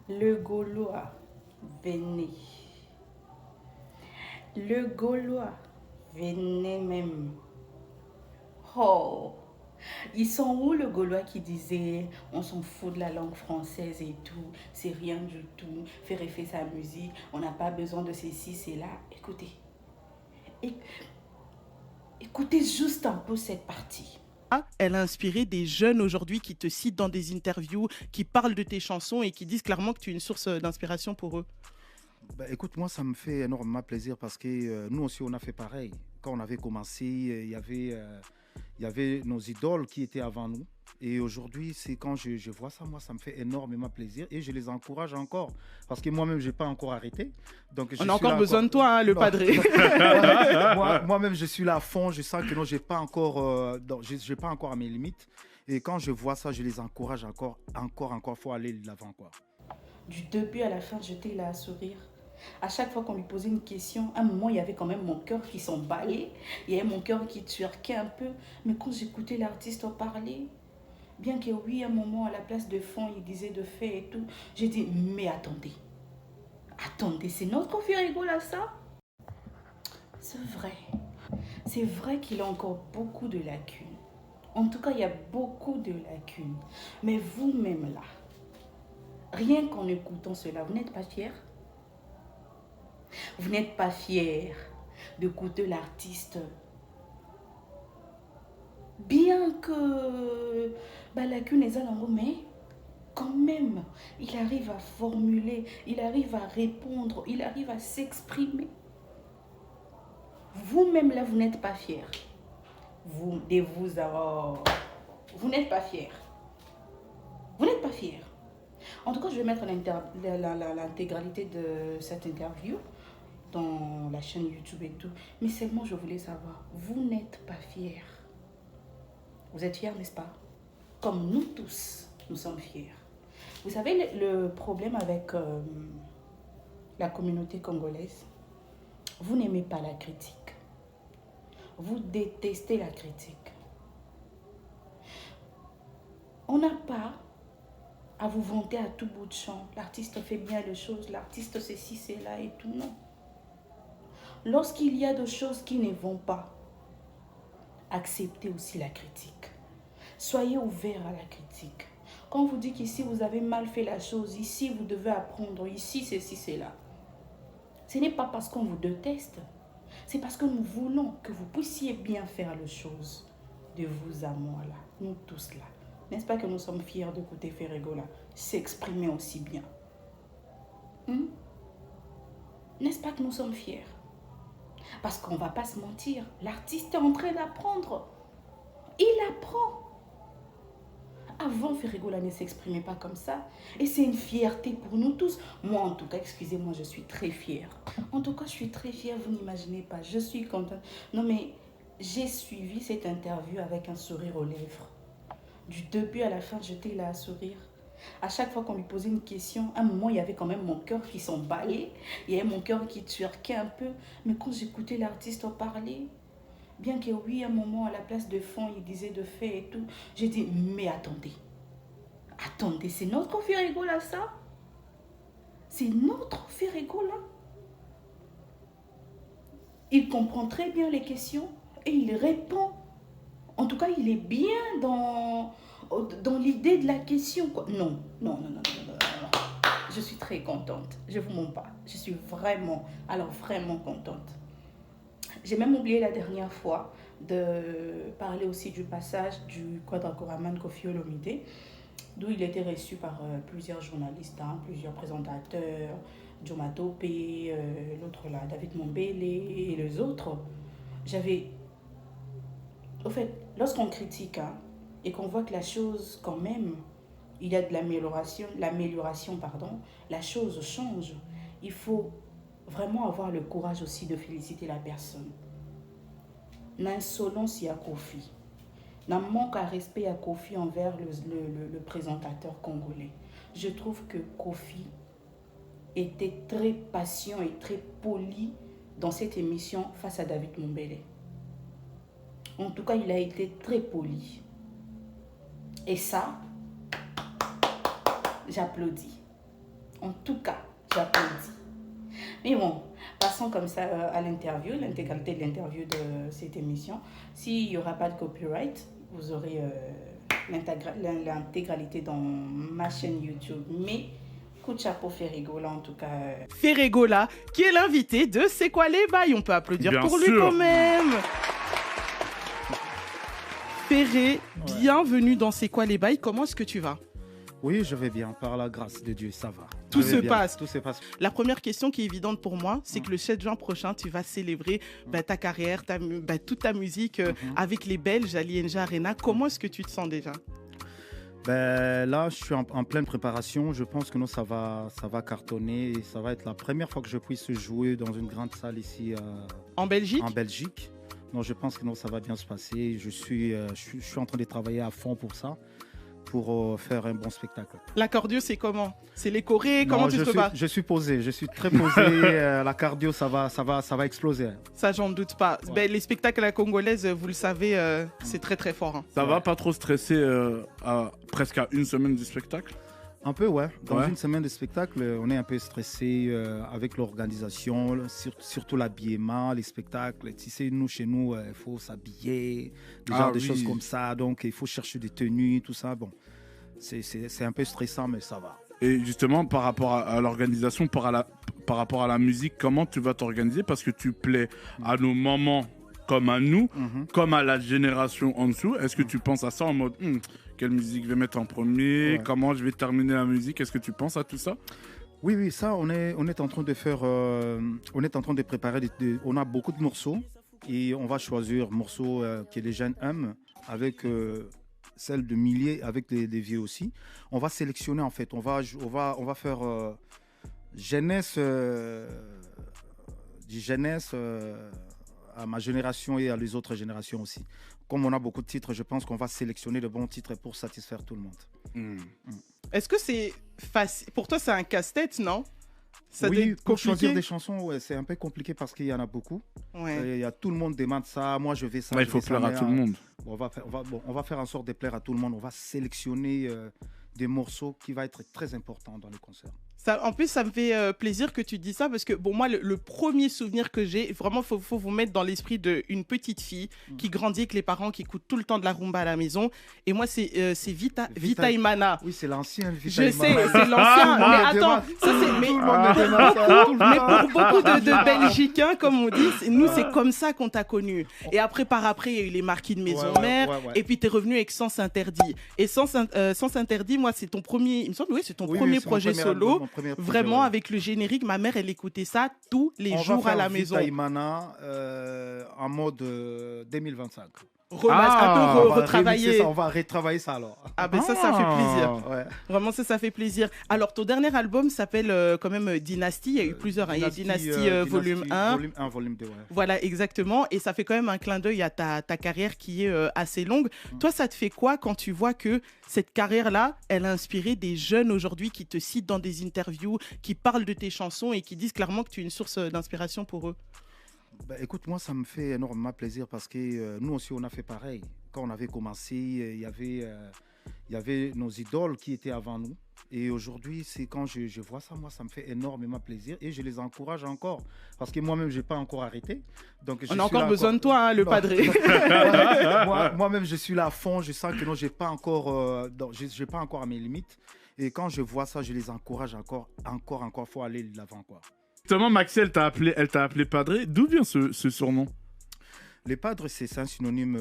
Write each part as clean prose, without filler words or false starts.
Le Gaulois, venez. Le Gaulois, venez même. Oh, ils sont où le Gaulois qui disait on s'en fout de la langue française et tout, c'est rien du tout, faire effet sa musique, on n'a pas besoin de ceci, c'est là. Écoutez, écoutez juste un peu cette partie. Elle a inspiré des jeunes aujourd'hui qui te citent dans des interviews, qui parlent de tes chansons et qui disent clairement que tu es une source d'inspiration pour eux. Bah, écoute, moi, ça me fait énormément plaisir parce que nous aussi, on a fait pareil. Quand on avait commencé, il y avait nos idoles qui étaient avant nous. Et aujourd'hui, c'est quand je vois ça, moi, ça me fait énormément plaisir et je les encourage encore. Parce que moi-même, je n'ai pas encore arrêté. Donc, je On a suis encore là besoin de toi, hein, le Non. padré. Moi-même, je suis là à fond. Je sens que non, j'ai pas encore, j'ai pas encore à mes limites. Et quand je vois ça, je les encourage encore. Faut aller de l'avant, quoi. Du début à la fin, j'étais là à sourire. À chaque fois qu'on lui posait une question, à un moment, il y avait quand même mon cœur qui s'emballait. Il y avait mon cœur qui twerkait un peu. Mais quand j'écoutais l'artiste parler, bien que oui, à un moment, à la place de fond, il disait de fait et tout, j'ai dit, mais attendez. Attendez, c'est notre Firigo là, ça? C'est vrai. C'est vrai qu'il a encore beaucoup de lacunes. En tout cas, il y a beaucoup de lacunes. Mais vous-même là, rien qu'en écoutant cela, vous n'êtes pas fier? Vous n'êtes pas fier d'écouter l'artiste? Bien que lacune est langue, mais quand même, il arrive à formuler, il arrive à répondre, il arrive à s'exprimer. Vous-même là, vous n'êtes pas fier. Vous, de vous avoir... Vous n'êtes pas fier. Vous n'êtes pas fier. En tout cas, je vais mettre l'intégralité de cette interview dans la chaîne YouTube et tout. Mais seulement, je voulais savoir, vous n'êtes pas fier. Vous êtes fiers, n'est-ce pas? Comme nous tous, nous sommes fiers. Vous savez, le problème avec la communauté congolaise, vous n'aimez pas la critique. Vous détestez la critique. On n'a pas à vous vanter à tout bout de champ. L'artiste fait bien les choses, l'artiste ceci, c'est là et tout. Non. Lorsqu'il y a des choses qui ne vont pas, acceptez aussi la critique. Soyez ouverts à la critique. Quand on vous dit qu'ici vous avez mal fait la chose, ici vous devez apprendre, ici ceci, c'est là. Ce n'est pas parce qu'on vous déteste, c'est parce que nous voulons que vous puissiez bien faire les choses. De vous à moi là, nous tous là. N'est-ce pas que nous sommes fiers d'écouter Ferrego là s'exprimer aussi bien? N'est-ce pas que nous sommes fiers? Parce qu'on ne va pas se mentir, l'artiste est en train d'apprendre. Il apprend. Avant, Ferrego ne s'exprimait pas comme ça. Et c'est une fierté pour nous tous. Moi, en tout cas, excusez-moi, je suis très fière. En tout cas, je suis très fière, vous n'imaginez pas. Je suis contente. Non, mais j'ai suivi cette interview avec un sourire aux lèvres. Du début à la fin, j'étais là à sourire. À chaque fois qu'on lui posait une question, à un moment, il y avait quand même mon cœur qui s'emballait. Il y avait mon cœur qui twerkait un peu. Mais quand j'écoutais l'artiste parler, bien que oui, à un moment, à la place de fond, il disait de fait et tout, j'ai dit, mais attendez. Attendez, c'est notre Firigo là, ça? C'est notre Firigo là? Il comprend très bien les questions et il répond. En tout cas, il est bien dans l'idée de la question, quoi. Non, non, non, non, non, non, non. Je suis très contente. Je ne vous mens pas. Je suis vraiment, alors vraiment contente. J'ai même oublié la dernière fois de parler aussi du passage du Quadracoraman Koffi Olomide, d'où il était reçu par plusieurs journalistes, hein, plusieurs présentateurs, Joma Topé, l'autre là, David Mombele et les autres. J'avais... Au fait, lorsqu'on critique hein, et qu'on voit que la chose, quand même, il y a de l'amélioration, pardon, la chose change, il faut vraiment avoir le courage aussi de féliciter la personne. L'insolence y a Kofi. N'a manque à respect à Kofi envers le présentateur congolais. Je trouve que Kofi était très patient et très poli dans cette émission face à David Mombele. En tout cas, il a été très poli. Et ça, j'applaudis. En tout cas, j'applaudis. Mais bon, passons comme ça à l'interview, l'intégralité de l'interview de cette émission. S'il n'y aura pas de copyright, vous aurez l'intégralité dans ma chaîne YouTube. Mais coup de chapeau Ferrigola en tout cas. Ferrigola, qui est l'invité de C'est quoi les bails? On peut applaudir Bien pour lui sûr. quand même. Ferré, bienvenue dans C'est quoi les bails? Comment est-ce que tu vas? Oui, je vais bien, par la grâce de Dieu, ça va. Tout Je se vais bien, passe. Tout se passe. La première question qui est évidente pour moi, c'est que le 7 juin prochain, tu vas célébrer ta carrière, toute ta musique avec les Belges à l'ING Arena. Comment est-ce que tu te sens déjà? Ben, là, je suis en pleine préparation. Je pense que ça va cartonner. Et ça va être la première fois que je puisse jouer dans une grande salle ici En Belgique? en Belgique. Donc, je pense que ça va bien se passer. Je suis en train de travailler à fond pour ça, pour faire un bon spectacle. La cardio, c'est comment? C'est les chorés? Comment Non, tu te prépares? je suis posé, je suis très posé. La cardio, ça va exploser. Ça, j'en doute pas. Ouais. Ben, les spectacles à la congolaise, vous le savez, c'est très très fort. Hein. Ça va pas trop stresser presque à une semaine du spectacle? Un peu, ouais. Dans Ouais. une semaine de spectacle, on est un peu stressé avec l'organisation, surtout l'habillement, les spectacles. Tu sais, chez nous, il faut s'habiller, des choses comme ça. Donc, il faut chercher des tenues, tout ça. Bon, c'est un peu stressant, mais ça va. Et justement, par rapport à l'organisation, par rapport à la musique, comment tu vas t'organiser? Parce que tu plais à nos mamans comme à nous, comme à la génération en dessous. Est-ce que tu penses à ça en mode quelle musique je vais mettre en premier? Comment je vais terminer la musique? Est-ce que tu penses à tout ça? Oui, ça, on est en train de faire, on est en train de préparer, on a beaucoup de morceaux et on va choisir morceaux que les jeunes aiment avec celles de milliers, avec des vieux aussi. On va sélectionner en fait, on va faire jeunesse, à ma génération et à les autres générations aussi. Comme on a beaucoup de titres, je pense qu'on va sélectionner de bons titres pour satisfaire tout le monde. Est-ce que c'est facile? Pour toi, c'est un casse-tête, non? Ça doit Oui, être pour choisir compliqué. des chansons, ouais, c'est un peu compliqué parce qu'il y en a beaucoup. Ouais. Il y a tout le monde demande ça, moi je vais ça. Ouais, il je faut vais ça, plaire à mais, tout le monde. on va faire en sorte de plaire à tout le monde. On va sélectionner des morceaux qui vont être très importants dans le concert. Ça, en plus, ça me fait plaisir que tu dis ça parce que, bon, moi, le premier souvenir que j'ai, vraiment, faut vous mettre dans l'esprit d'une petite fille qui grandit avec les parents, qui écoutent tout le temps de la rumba à la maison. Et moi, c'est Vita Imana. Oui, c'est l'ancien. Je sais, c'est l'ancien. Mais attends, ça c'est. Mais pour beaucoup de Belgicains, comme on dit, nous, c'est comme ça qu'on t'a connu. Et après, il y a eu les marquis de maison mère. Et puis, t'es revenu avec Sens Interdit. Et Sens Interdit, moi, c'est ton premier. Il me semble, oui, c'est ton premier projet solo. Vraiment, avec le générique, ma mère, elle écoutait ça tous les jours à la maison. Vita Imana en mode 2025. Un peu retravailler. On va retravailler ça alors. Ah ben ça fait plaisir. Ouais. Vraiment, ça fait plaisir. Alors, ton dernier album s'appelle quand même Dynasty. Il y a eu plusieurs. Il y a Dynasty volume 1. Volume 1, volume 2, ouais. Voilà, exactement. Et ça fait quand même un clin d'œil à ta carrière qui est assez longue. Toi, ça te fait quoi quand tu vois que cette carrière-là, elle a inspiré des jeunes aujourd'hui qui te citent dans des interviews, qui parlent de tes chansons et qui disent clairement que tu es une source d'inspiration pour eux? Bah, écoute, moi, ça me fait énormément plaisir parce que nous aussi, on a fait pareil. Quand on avait commencé, il y avait nos idoles qui étaient avant nous. Et aujourd'hui, c'est quand je vois ça, moi, ça me fait énormément plaisir et je les encourage encore. Parce que moi-même, je n'ai pas encore arrêté. Donc, on a encore besoin de toi, hein, le padré. Moi-même, je suis là à fond. Je sens que non, je n'ai pas encore à mes limites. Et quand je vois ça, je les encourage encore. Il faut aller de l'avant, quoi. Justement, Maxi, elle t'a appelé Padré. D'où vient ce surnom? Les padres, c'est un synonyme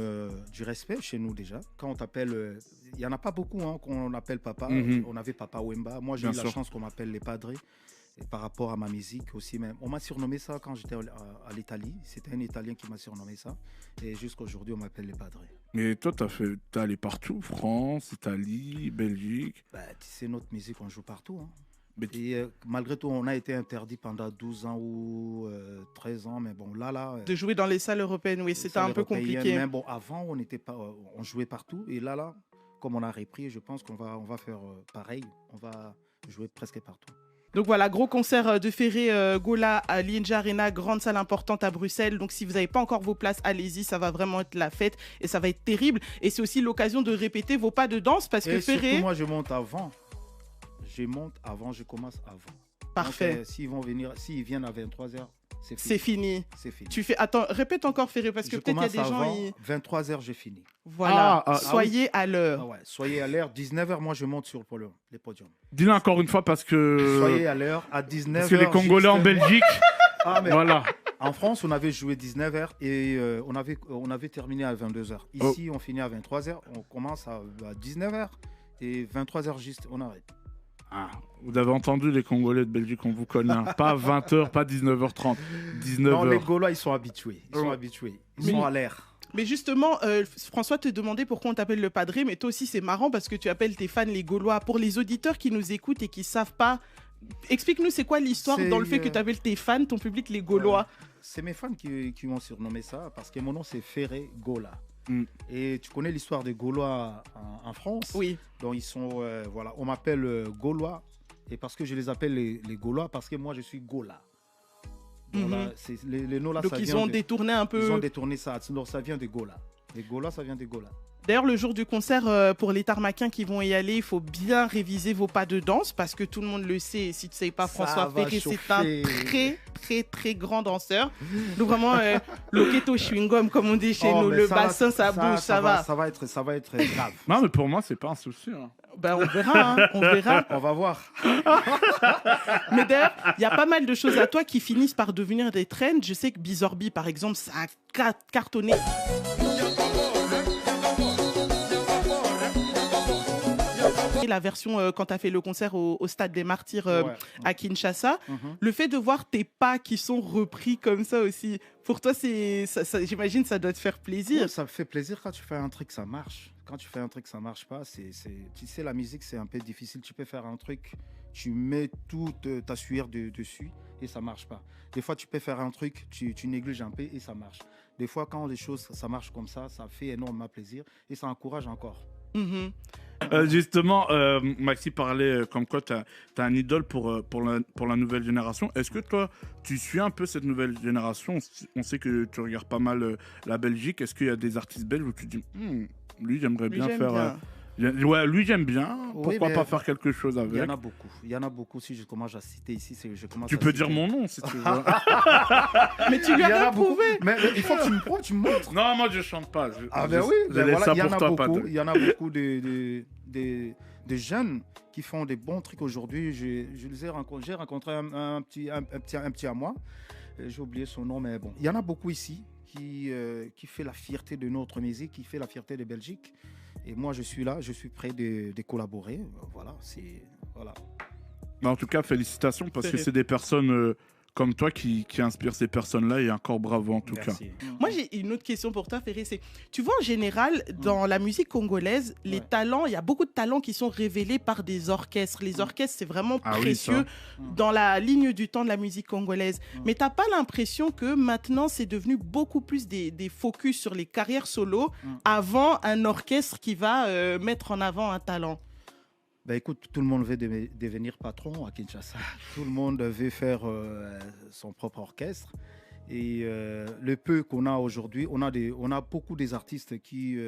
du respect chez nous déjà. Quand on t'appelle, il n'y en a pas beaucoup qu'on appelle papa. On avait Papa Wemba. Moi, j'ai eu la chance qu'on m'appelle les padres. Et par rapport à ma musique aussi, même. On m'a surnommé ça quand j'étais à l'Italie. C'était un Italien qui m'a surnommé ça. Et jusqu'à aujourd'hui, on m'appelle les padres. Mais toi, t'es allé partout, France, Italie, Belgique. Bah, tu sais, notre musique, on joue partout. Et malgré tout, on a été interdit pendant 12 ans ou 13 ans, mais bon, là... De jouer dans les salles européennes, oui, c'était un peu compliqué. Mais bon, avant, on jouait partout, et là, comme on a repris, je pense qu'on va faire pareil, on va jouer presque partout. Donc voilà, gros concert de Ferrigola à l'ING Arena, grande salle importante à Bruxelles. Donc si vous n'avez pas encore vos places, allez-y, ça va vraiment être la fête et ça va être terrible. Et c'est aussi l'occasion de répéter vos pas de danse parce que Surtout, moi, je monte avant. je monte avant, je commence avant. Parfait. Donc, s'ils viennent à 23h, c'est fini. C'est fini. Tu fais... Attends, répète encore, Ferré, parce que peut-être il y a des gens... 23h, j'ai fini. Voilà, soyez à l'heure. Ah ouais, soyez à l'heure. 19h, moi, je monte sur les podiums. Dis-le encore une fois parce que... Soyez à l'heure, à 19h. Parce que les Congolais en Belgique... voilà. En France, on avait joué 19h et on avait terminé à 22h. Ici, on finit à 23h, on commence à 19h et 23h juste, on arrête. Ah, vous avez entendu les Congolais de Belgique, on vous connaît. Hein. Pas 20h, pas 19h30. 19h. Non, les Gaulois, ils sont habitués. Ils sont à l'air. Mais justement, François te demandait pourquoi on t'appelle le padré, mais toi aussi, c'est marrant parce que tu appelles tes fans les Gaulois. Pour les auditeurs qui nous écoutent et qui ne savent pas, explique-nous c'est quoi l'histoire dans le fait que tu appelles tes fans, ton public, les Gaulois. C'est mes fans qui m'ont surnommé ça parce que mon nom, c'est Ferré Gola. Et tu connais l'histoire des Gaulois en France. Oui. Donc ils sont, voilà, on m'appelle Gaulois et parce que je les appelle les Gaulois parce que moi je suis Gola. Donc, là, les noms là, donc ça ils vient ont détourné un peu. Ils ont détourné ça. Donc ça vient de Gola. Les Gaulois, ça vient de Gola. D'ailleurs, le jour du concert, pour les Tarmaquiens qui vont y aller, il faut bien réviser vos pas de danse parce que tout le monde le sait. Et si tu ne sais pas, François Ferré, c'est un très, très, très grand danseur. Donc vraiment, loqueto chewing-gum, comme on dit chez nous, le bassin, ça bouge, ça va. Ça va être grave. Non, mais pour moi, c'est pas un souci. Hein. Ben, on verra, hein, on verra. On va voir. Mais d'ailleurs, il y a pas mal de choses à toi qui finissent par devenir des trends. Je sais que Bizorbi, par exemple, ça a cartonné. La version quand tu as fait le concert au Stade des Martyrs à Kinshasa, le fait de voir tes pas qui sont repris comme ça aussi, pour toi, j'imagine ça doit te faire plaisir. Ouais, ça me fait plaisir quand tu fais un truc, ça marche. Quand tu fais un truc, ça marche pas. Tu sais, la musique, c'est un peu difficile. Tu peux faire un truc, tu mets toute ta sueur dessus et ça marche pas. Des fois, tu peux faire un truc, tu négliges un peu et ça marche. Des fois, quand les choses, ça marche comme ça fait énormément plaisir et ça encourage encore. Justement, Maxi parlait comme quoi tu as un idole pour la nouvelle génération. Est-ce que toi, tu suis un peu cette nouvelle génération? On sait que tu regardes pas mal la Belgique. Est-ce qu'il y a des artistes belges où tu te dis, lui, j'aimerais bien faire... Ouais, lui, j'aime bien. Pourquoi pas faire quelque chose avec? Il y en a beaucoup. Si je commence à citer ici, tu peux dire mon nom si tu veux. Mais tu lui as prouvé. Mais il faut que tu me montres. Non, moi, je chante pas. Oui. Il y en a beaucoup de jeunes qui font des bons trucs aujourd'hui. J'ai rencontré un petit à moi. J'ai oublié son nom, mais bon. Il y en a beaucoup ici qui fait la fierté de notre musique, qui fait la fierté de Belgique. Et moi, je suis là, je suis prêt de collaborer. Voilà. Mais en tout cas, félicitations parce que c'est des personnes comme toi qui inspirent ces personnes-là et encore bravo en tout cas. Moi, j'ai une autre question pour toi, Ferré. Tu vois, en général, dans la musique congolaise, les talents, il y a beaucoup de talents qui sont révélés par des orchestres. Les orchestres, c'est vraiment précieux dans la ligne du temps de la musique congolaise. Mais tu n'as pas l'impression que maintenant, c'est devenu beaucoup plus des focus sur les carrières solo avant un orchestre qui va mettre en avant un talent? Ben écoute, tout le monde veut devenir patron à Kinshasa. Tout le monde veut faire son propre orchestre. Et le peu qu'on a aujourd'hui, on a beaucoup des artistes qui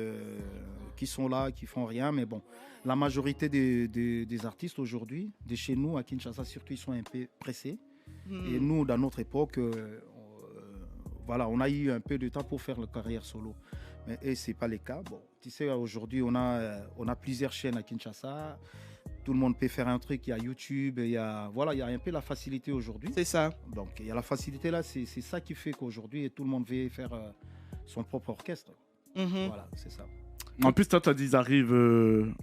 sont là, qui font rien. Mais bon, la majorité des artistes aujourd'hui, de chez nous à Kinshasa, surtout, ils sont un peu pressés. Et nous, dans notre époque, voilà, on a eu un peu de temps pour faire la carrière solo. Mais ce n'est pas le cas. Bon, tu sais, aujourd'hui, on a plusieurs chaînes à Kinshasa. Tout le monde peut faire un truc. Il y a YouTube, il y a un peu la facilité aujourd'hui. C'est ça. Donc, il y a la facilité là. C'est ça qui fait qu'aujourd'hui, tout le monde veut faire son propre orchestre. Voilà, c'est ça. En plus, toi, tu as dit, ils arrivent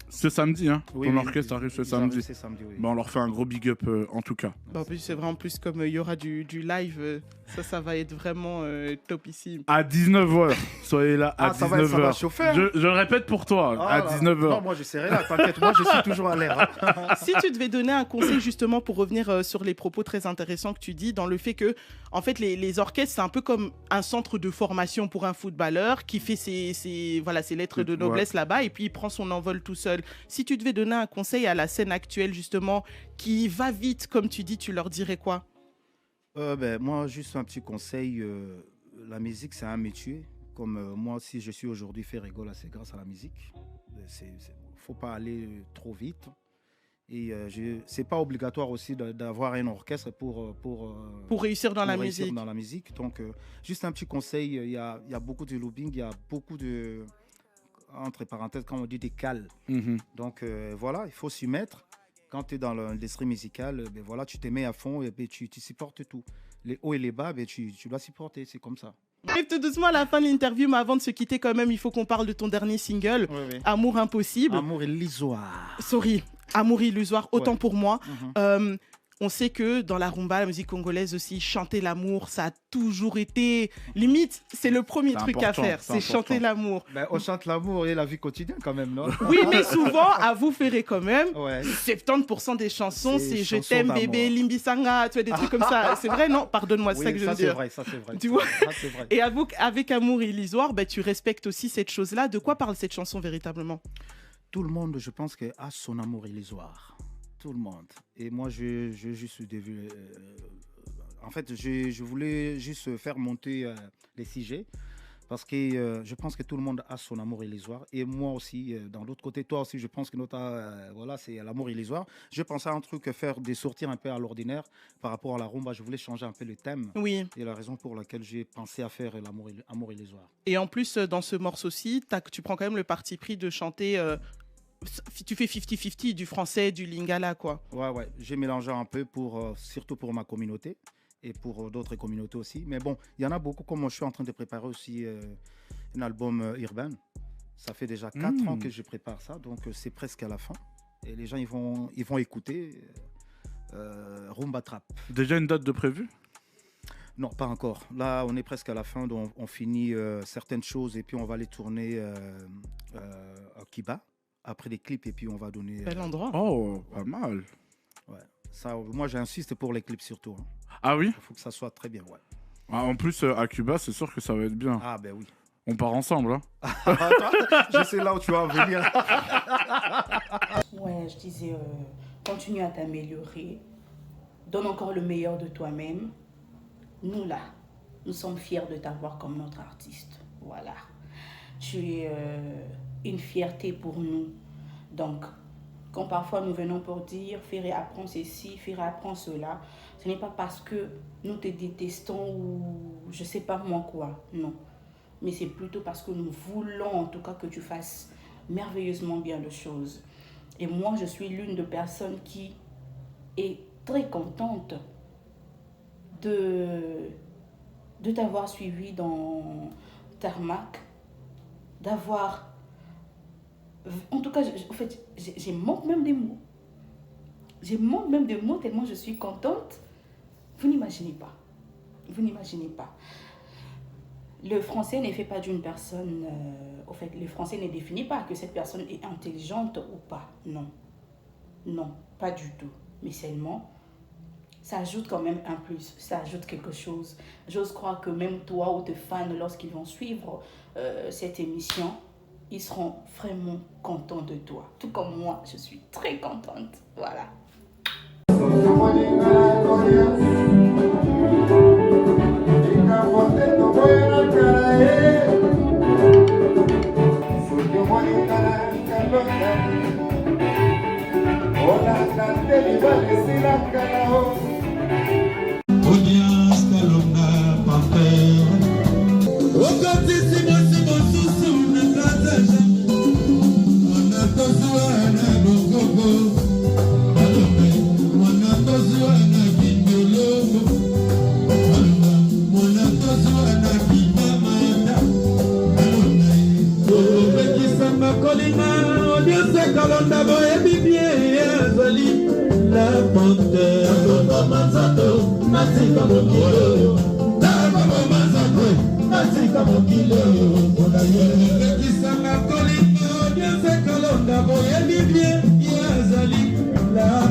ce samedi. Hein. Ton orchestre arrive ce samedi. Oui. On leur fait un gros big up en tout cas. En plus, c'est vraiment plus comme il y aura du live. Ça va être vraiment topissime. À 19h. Soyez là à 19h. Ça va chauffer. Hein. Je le répète pour toi, à 19h. Non, moi je serai là, t'inquiète. Moi je suis toujours à l'air. Hein. Si tu devais donner un conseil justement pour revenir sur les propos très intéressants que tu dis, dans le fait que en fait les orchestres c'est un peu comme un centre de formation pour un footballeur qui fait ses lettres de noblesse là-bas et puis il prend son envol tout seul. Si tu devais donner un conseil à la scène actuelle justement qui va vite comme tu dis, tu leur dirais quoi? Moi, juste un petit conseil. La musique, c'est un métier. Comme moi, si je suis aujourd'hui fait rigoler, c'est grâce à la musique. Il ne faut pas aller trop vite. Et c'est pas obligatoire aussi d'avoir un orchestre pour réussir dans la musique. Dans la musique. Donc, juste un petit conseil, il y a beaucoup de lobbying, il y a beaucoup de, entre parenthèses, quand on dit des cales. Donc, voilà, il faut s'y mettre. Quand tu es dans l'industrie musicale, ben voilà, tu te mets à fond et ben tu supportes tout. Les hauts et les bas, ben tu dois supporter, c'est comme ça. On arrive tout doucement à la fin de l'interview, mais avant de se quitter quand même, il faut qu'on parle de ton dernier single, Oui. Amour impossible. Amour illusoire. Sorry, Amour illusoire, autant pour moi. On sait que dans la rumba, la musique congolaise aussi, chanter l'amour, ça a toujours été... Limite, c'est le premier truc à faire, c'est chanter l'amour. Ben, on chante l'amour et la vie quotidienne quand même, non? Oui, mais souvent, à vous ferez quand même, 70% des chansons, c'est Je t'aime bébé, Limbisanga, tu vois, des trucs comme ça. C'est vrai, non? Pardonne-moi, c'est ça que je veux dire. Ça c'est vrai. Tu vois? C'est vrai. Et avec Amour illusoire, ben, tu respectes aussi cette chose-là. De quoi parle cette chanson véritablement? Tout le monde, je pense, a son amour illusoire. Tout le monde. Et moi, je juste en fait, je voulais juste faire monter les sujets parce que je pense que tout le monde a son amour illusoire. Et moi aussi, dans l'autre côté, toi aussi, je pense que voilà, c'est l'amour illusoire. Je pensais à un truc, des sortir un peu à l'ordinaire par rapport à la rumba. Je voulais changer un peu le thème. Oui. Et la raison pour laquelle j'ai pensé à faire l'amour illusoire. Et en plus, dans ce morceau-ci, tu prends quand même le parti pris de chanter... tu fais 50-50 du français, du lingala, quoi. Ouais. J'ai mélangé un peu surtout pour ma communauté et pour d'autres communautés aussi. Mais bon, il y en a beaucoup, comme je suis en train de préparer aussi un album urbain. Ça fait déjà 4 ans que je prépare ça, donc c'est presque à la fin. Et les gens, ils vont écouter Rumba Trap. Déjà une date de prévue? Non, pas encore. Là, on est presque à la fin, donc on finit certaines choses et puis on va les tourner à Kiba. Après les clips et puis on va donner... Bel endroit. Oh, pas mal. Ouais. Ça, moi, j'insiste pour les clips surtout. Hein. Ah oui? Il faut que ça soit très bien, ouais. Ah, en plus, à Cuba, c'est sûr que ça va être bien. Ah ben oui. On part ensemble, hein. Je sais là où tu vas en venir. Ouais, je disais, continue à t'améliorer. Donne encore le meilleur de toi-même. Nous, là, nous sommes fiers de t'avoir comme notre artiste. Voilà. Tu es... une fierté pour nous. Donc, quand parfois nous venons pour dire Ferré apprend ceci, Ferré apprend cela, ce n'est pas parce que nous te détestons ou je sais pas moi quoi, non. Mais c'est plutôt parce que nous voulons en tout cas que tu fasses merveilleusement bien les choses. Et moi, je suis l'une des personnes qui est très contente de t'avoir suivi dans Tarmac, d'avoir... En tout cas, en fait, j'ai manque même des mots. J'ai manque même des mots tellement je suis contente. Vous n'imaginez pas. Vous n'imaginez pas. Le français n'est fait pas d'une personne... au fait, le français ne définit pas que cette personne est intelligente ou pas. Non. Non, pas du tout. Mais seulement, ça ajoute quand même un plus. Ça ajoute quelque chose. J'ose croire que même toi ou tes fans, lorsqu'ils vont suivre cette émission... ils seront vraiment contents de toi. Tout comme moi, je suis très contente. Voilà. La